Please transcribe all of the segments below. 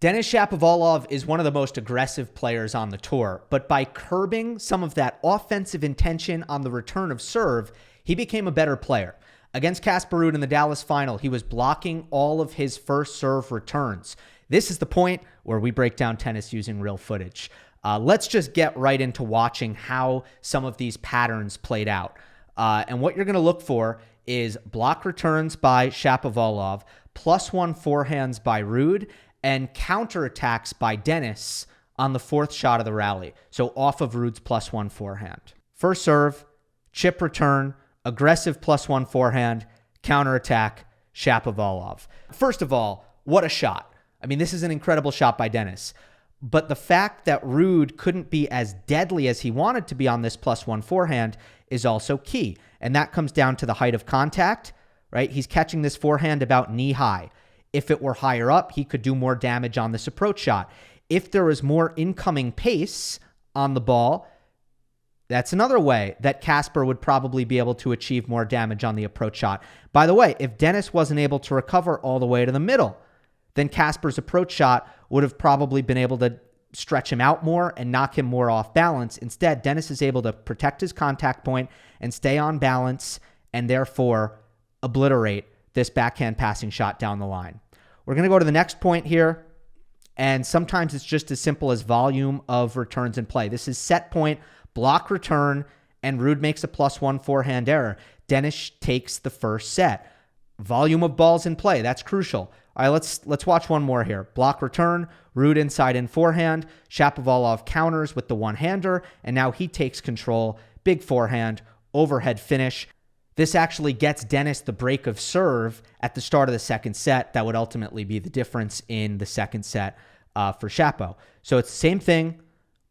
Denis Shapovalov is one of the most aggressive players on the tour, but by curbing some of that offensive intention on the return of serve, he became a better player. Against Casper Ruud in the Dallas final, he was blocking all of his first serve returns. This is the point where we break down tennis using real footage. Let's just get right into watching how some of these patterns played out. And what you're going to look for is block returns by Shapovalov, +1 forehands by Ruud, and counterattacks by Denis on the fourth shot of the rally. So off of Ruud's +1 forehand. First serve, chip return, aggressive +1 forehand, counterattack, Shapovalov. First of all, what a shot. I mean, this is an incredible shot by Denis. But the fact that Ruud couldn't be as deadly as he wanted to be on this +1 forehand is also key. And that comes down to the height of contact, right? He's catching this forehand about knee high. If it were higher up, he could do more damage on this approach shot. If there was more incoming pace on the ball, that's another way that Casper would probably be able to achieve more damage on the approach shot. By the way, if Denis wasn't able to recover all the way to the middle, then Casper's approach shot would have probably been able to stretch him out more and knock him more off balance. Instead, Denis is able to protect his contact point and stay on balance and therefore obliterate this backhand passing shot down the line. We're going to go to the next point here, and sometimes it's just as simple as volume of returns in play. This is set point, block return, and Ruud makes a +1 forehand error. Denis takes the first set. Volume of balls in play, that's crucial. All right, let's watch one more here. Block return, Ruud inside in forehand. Shapovalov counters with the one-hander, and now he takes control. Big forehand, overhead finish. This actually gets Denis the break of serve at the start of the second set. That would ultimately be the difference in the second set for Shapo. So it's the same thing.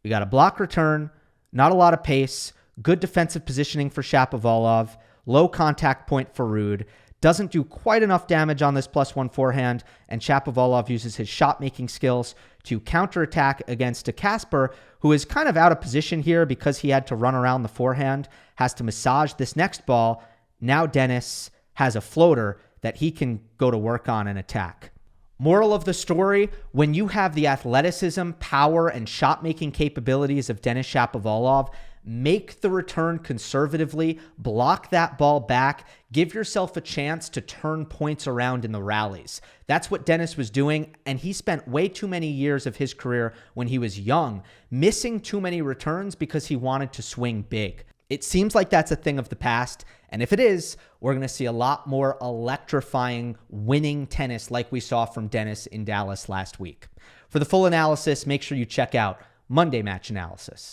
We got a block return, not a lot of pace, good defensive positioning for Shapovalov, low contact point for Ruud. Doesn't do quite enough damage on this +1 forehand, and Shapovalov uses his shot-making skills to counterattack against a Casper, who is kind of out of position here because he had to run around the forehand, has to massage this next ball. Now Denis has a floater that he can go to work on and attack. Moral of the story, when you have the athleticism, power, and shot-making capabilities of Denis Shapovalov, make the return conservatively, block that ball back, give yourself a chance to turn points around in the rallies. That's what Denis was doing, and he spent way too many years of his career when he was young, missing too many returns because he wanted to swing big. It seems like that's a thing of the past, and if it is, we're going to see a lot more electrifying, winning tennis like we saw from Denis in Dallas last week. For the full analysis, make sure you check out Monday Match Analysis.